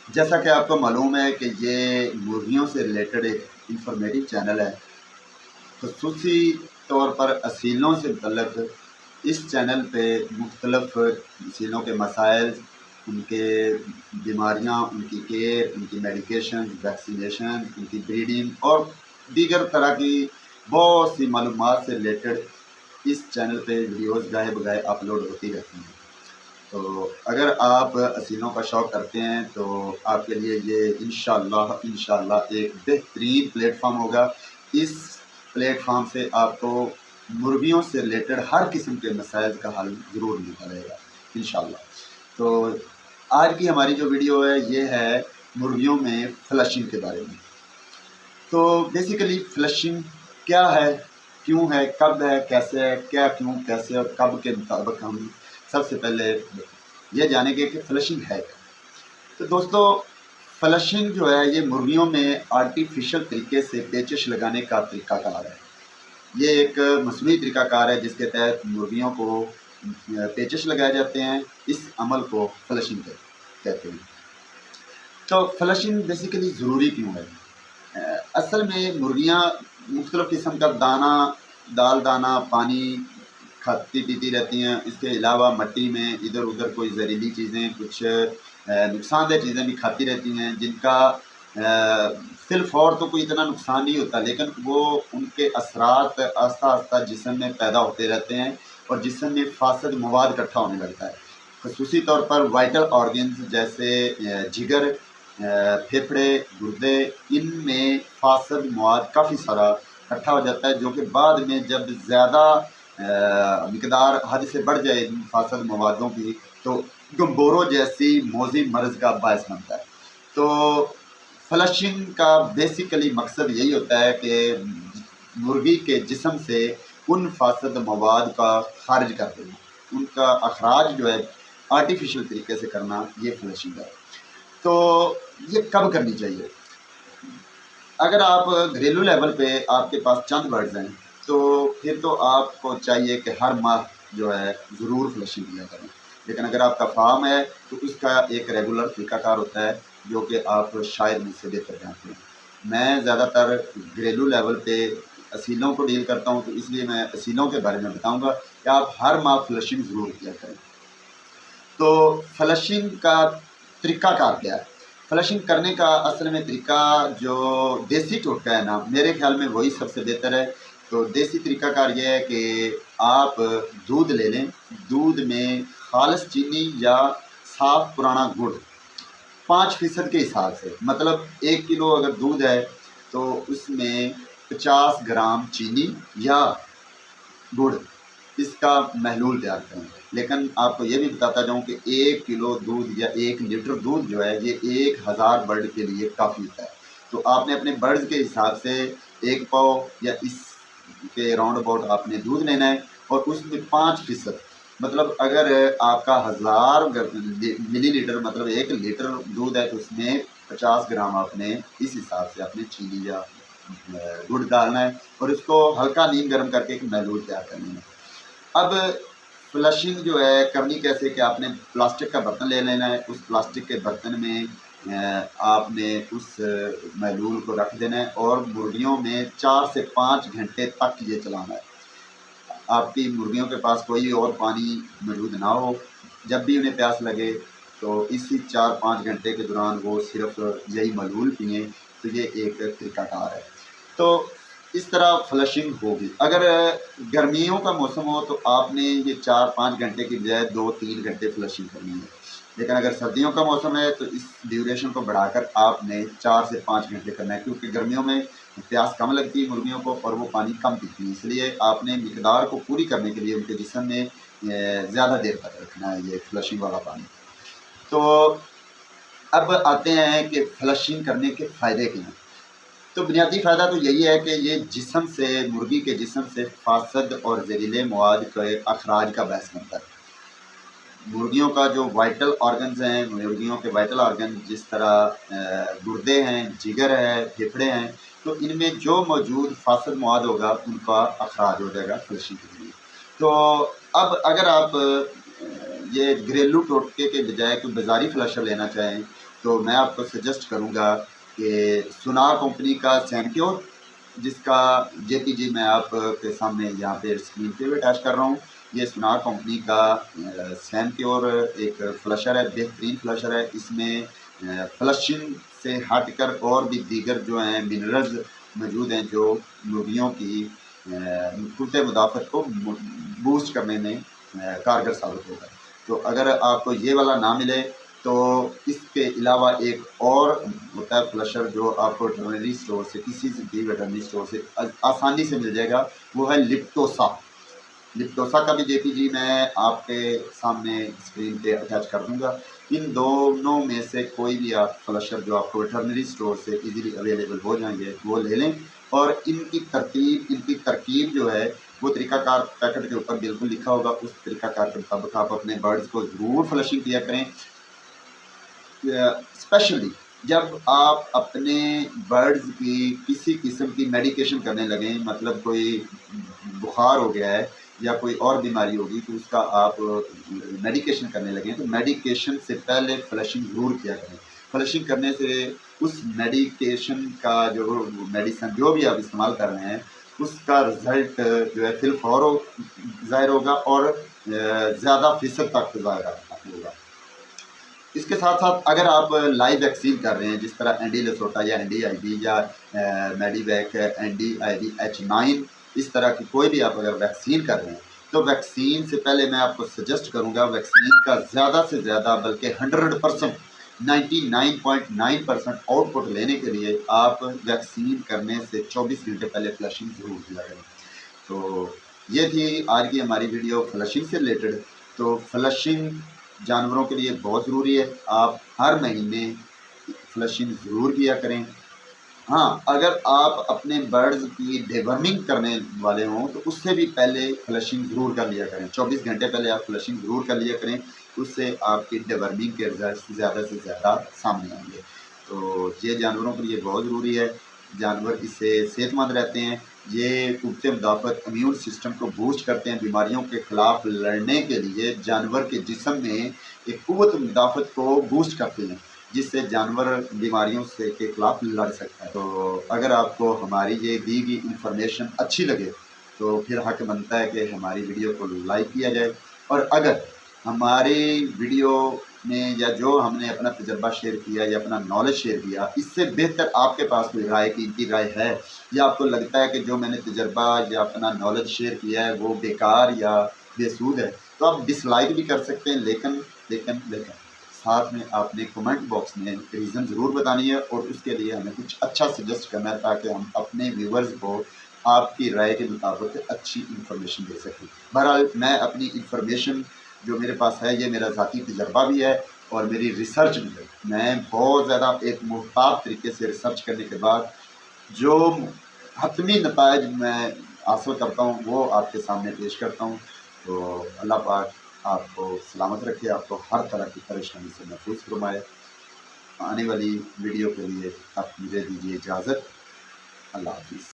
जैसा कि आपको मालूम है कि ये मुर्गियों से रिलेटेड एक इंफॉर्मेटिव चैनल है। ख़ुसूसी तौर पर असीलों से मुतल्लक़ इस चैनल पे मुख्तलिफ़ असीलों के मसाइल, उनके बीमारियाँ, उनकी केयर, उनकी मेडिकेशन, वैक्सीनेशन, उनकी ब्रीडिंग और दीगर तरह की बहुत सी मालूमात से रिलेटेड इस चैनल पे वीडियोज़ गाहे बगाए अपलोड होती रहती हैं। तो अगर आप असीलों का शौक़ करते हैं तो आपके लिए ये इंशाअल्लाह एक बेहतरीन प्लेटफॉर्म होगा। इस प्लेटफॉर्म से आपको मुर्गियों से रिलेटेड हर किस्म के मसाइल का हल ज़रूर मिलता रहेगा इंशाअल्लाह। तो आज की हमारी जो वीडियो है ये है मुर्गियों में फ्लशिंग के बारे में। तो बेसिकली फ्लशिंग क्या है, क्यों है, कब है, कैसे है, क्या, क्यों, कैसे और कब के मुताबिक हम सबसे पहले ये जानेंगे कि फ्लशिंग है क्या। तो दोस्तों, फ्लशिंग जो है ये मुर्गियों में आर्टिफिशियल तरीके से पेचिश लगाने का तरीक़ाकार है। ये एक मसनूई तरीक़ाकार है जिसके तहत मुर्गियों को पेचिश लगाए जाते हैं। इस अमल को फ्लशिंग कहते हैं। तो फ्लशिंग बेसिकली ज़रूरी क्यों है? असल में मुर्गियाँ मुख्तलिफ़ किस्म का दाना, दाल दाना, पानी खाती पीती रहती हैं। इसके अलावा मिट्टी में इधर उधर कोई ज़हरीली चीज़ें, कुछ नुकसानदेह चीज़ें भी खाती रहती हैं, जिनका फ़िलफ़ौर तो कोई इतना नुकसान नहीं होता, लेकिन वो उनके असरात आस्ता आस्ता जिस्म में पैदा होते रहते हैं और जिस्म में फ़ासिद मवाद इकट्ठा होने लगता है। ख़ुसूसी तौर पर वाइटल ऑर्गन्स जैसे जिगर, फेफड़े, गुर्दे, इनमें फ़ासिद मवाद काफ़ी सारा इकट्ठा हो जाता है, जो कि बाद में जब ज़्यादा मिकदार हद से बढ़ जाए इन फ़ासिद मवादों की, तो गम्बोरों जैसी मोज़ी मर्ज़ का बायस बनता है। तो फ्लशिंग का बेसिकली मकसद यही होता है कि मुर्गी के जिस्म से उन फ़ासिद मवाद का ख़ारिज कर देना, उनका अखराज जो है आर्टिफिशियल तरीके से करना, ये फ्लशिंग है। तो ये कब करनी चाहिए? अगर आप घरेलू लेवल पे आपके पास चंद बर्ड्स हैं, तो फिर तो आपको चाहिए कि हर माह जो है ज़रूर फ्लशिंग किया करें। लेकिन अगर आपका फार्म है तो उसका एक रेगुलर तरीक़ाकार होता है, जो कि आप शायद मुझसे बेहतर जानते हैं। मैं ज़्यादातर घरेलू लेवल पे असीलों को डील करता हूँ, तो इसलिए मैं असीलों के बारे में बताऊँगा कि आप हर माह फ्लशिंग ज़रूर किया करें। तो फ्लशिंग का तरीक़ाकार क्या है? फ्लशिंग करने का असल में तरीका जो देसी टोटका है ना, मेरे ख़्याल में वही सबसे बेहतर है। तो देसी तरीक़ाकार ये है कि आप दूध ले लें, दूध में ख़ालिस चीनी या साफ़ पुराना गुड़ 5% के हिसाब से, मतलब 1 किलो अगर दूध है तो उसमें 50 ग्राम चीनी या गुड़, इसका महलूल तैयार करें। लेकिन आपको ये भी बताता जाऊँ कि 1 किलो दूध या 1 लीटर दूध जो है ये 1000 बर्ड के लिए काफ़ी होता है। तो आपने अपने बर्ड्स के हिसाब से 1 पाव या इसके राउंड अबाउट आपने दूध लेना है और उसमें 5% मतलब अगर आपका 1000 मिलीलीटर मतलब 1 लीटर दूध है तो उसमें 50 ग्राम आपने इस हिसाब से आपने चीनी या गुड़ डालना है और इसको हल्का नीम गर्म करके एक महलूल तैयार करनी है। अब फ्लशिंग जो है करनी कैसे कि आपने प्लास्टिक का बर्तन ले लेना है, उस प्लास्टिक के बर्तन में आपने उस महलूल को रख देना है और मुर्गियों में 4 से 5 घंटे तक ये चलाना है। आपकी मुर्गियों के पास कोई और पानी मौजूद ना हो, जब भी उन्हें प्यास लगे तो इसी 4-5 घंटे के दौरान वो सिर्फ़ यही महलूल पिएँ, तो ये एक तरीक़ाकार है। तो इस तरह फ्लशिंग होगी। अगर गर्मियों का मौसम हो तो आपने ये 4-5 घंटे की बजाय 2-3 घंटे फ्लशिंग करनी है। लेकिन अगर सर्दियों का मौसम है तो इस ड्यूरेशन को बढ़ाकर आपने 4 से 5 घंटे करना है, क्योंकि गर्मियों में प्यास कम लगती है मुर्गियों को और वो पानी कम पीती हैं। इसलिए आपने मिकदार को पूरी करने के लिए उनके जिस्म में ज़्यादा देर तक रखना है ये फ्लशिंग वाला पानी। तो अब आते हैं कि फ्लशिंग करने के फ़ायदे क्या हैं। तो बुनियादी फ़ायदा तो यही है कि ये जिस्म से, मुर्गी के जिस्म से फ़ासिद और ज़हरीले मवाद के अखराज का बायस बनता है। मुर्गियों का जो वाइटल ऑर्गन्स हैं, मुर्गियों के वाइटल ऑर्गन जिस तरह गुर्दे हैं, जिगर है, फेफड़े हैं, तो इनमें जो मौजूद फ़ासिद मवाद होगा उनका अखराज हो जाएगा फ्लशिंग के ज़रिए। तो अब अगर आप ये घरेलू टोटके के बजाय कोई बाज़ारी फ्लशर लेना चाहें तो मैं आपको सजेस्ट करूँगा कि सुनार कंपनी का सैनक्योर, जिसका JPG मैं आपके सामने यहाँ पे स्क्रीन पे भी अटैच कर रहा हूँ। ये सुनार कंपनी का सैनक्योर एक फ्लशर है, बेहतरीन फ्लशर है। इसमें फ्लशिंग से हटकर और भी दीगर जो हैं मिनरल्स मौजूद हैं जो मुर्गियों की कुत्ते मुदाफ़त को बूस्ट करने में कारगर साबित होगा। तो अगर आपको ये वाला ना मिले तो इसके अलावा एक और होता है फ्लशर जो आपको वेटरनरी स्टोर से, किसी भी वेटरनरी स्टोर से आसानी से मिल जाएगा, वो है लिप्टोसा। लिप्टोसा का भी JPG मैं आपके सामने स्क्रीन पे अटैच कर दूंगा। इन दोनों में से कोई भी आप फ्लशर जो आपको वेटरनरी स्टोर से इजीली अवेलेबल हो जाएंगे वो ले लें। और इनकी तरकीब जो है वो तरीकाकार पैकेट के ऊपर बिल्कुल लिखा होगा। उस तरीकाकार के मुताबिक आप अपने बर्ड्स को ज़रूर फ्लशिंग किया करें। स्पेशली जब आप अपने बर्ड्स की किसी किस्म की मेडिकेशन करने लगें, मतलब कोई बुखार हो गया है या कोई और बीमारी होगी तो उसका आप मेडिकेशन करने लगें, तो मेडिकेशन से पहले फ्लशिंग ज़रूर किया करें। फ्लशिंग करने से उस मेडिकेशन का जो मेडिसन जो भी आप इस्तेमाल कर रहे हैं उसका रिज़ल्ट जो है फिलफौर ज़ाहिर होगा और ज़्यादा फ़ीसद तक ज़ाहिर होगा। इसके साथ साथ अगर आप लाइव वैक्सीन कर रहे हैं जिस तरह एंडी लेसोटा या NDIB या मेडिवैक NDIB-H9, इस तरह की कोई भी आप अगर वैक्सीन कर रहे हैं तो वैक्सीन से पहले मैं आपको सजेस्ट करूंगा वैक्सीन का ज़्यादा से ज़्यादा बल्कि 100% 99.9% आउटपुट लेने के लिए आप वैक्सीन करने से 24 घंटे पहले फ्लशिंग ज़रूर किया करें। तो ये थी आज की हमारी वीडियो फ्लशिंग से रिलेटेड। तो फ्लशिंग जानवरों के लिए बहुत ज़रूरी है, आप हर महीने फ्लशिंग ज़रूर किया करें। हाँ, अगर आप अपने बर्ड्स की डिवर्मिंग करने वाले हों तो उससे भी पहले फ्लशिंग ज़रूर कर लिया करें। 24 घंटे पहले आप फ्लशिंग ज़रूर कर लिया करें, उससे आपकी डिवर्मिंग के रिजल्ट ज़्यादा से ज़्यादा सामने आएंगे। तो ये जानवरों के लिए बहुत ज़रूरी है, जानवर इससे सेहतमंद रहते हैं। ये कुत्ते मुदाफ़त इम्यून सिस्टम को बूस्ट करते हैं, बीमारियों के ख़िलाफ़ लड़ने के लिए जानवर के जिस्म में एक क़ुव्वत मुदाफ़त को बूस्ट करते हैं, जिससे जानवर बीमारियों से के ख़िलाफ़ लड़ सकता है। तो अगर आपको हमारी ये दी गई इंफॉर्मेशन अच्छी लगे तो फिर हक़ बनता है कि हमारी वीडियो को लाइक किया जाए। और अगर हमारी वीडियो में या जो हमने अपना तजर्बा शेयर किया या अपना नॉलेज शेयर किया, इससे बेहतर आपके पास कोई राय कीमती राय है या आपको लगता है कि जो मैंने तजर्बा या अपना नॉलेज शेयर किया है वो बेकार या बेसूद है, तो आप डिसलाइक भी कर सकते हैं। लेकिन साथ में आपने कमेंट बॉक्स में रीज़न ज़रूर बतानी है और उसके लिए हमें कुछ अच्छा सजेस्ट करना है ताकि हम अपने व्यूवर्स को आपकी राय के मुताबिक अच्छी इन्फॉर्मेशन दे सकें। बहरहाल मैं अपनी इन्फॉर्मेशन जो मेरे पास है ये मेरा ज़ाती तजर्बा भी है और मेरी रिसर्च भी है। मैं बहुत ज़्यादा एक मुहतात तरीके से रिसर्च करने के बाद जो हतमी नताइज मैं हासिल करता हूँ वो आपके सामने पेश करता हूँ। तो अल्लाह पाक आपको सलामत रखे, आपको हर तरह की परेशानी से महफूज फरमाए। आने वाली वीडियो के लिए आप मुझे दीजिए इजाज़त। अल्लाह हाफ़िज़।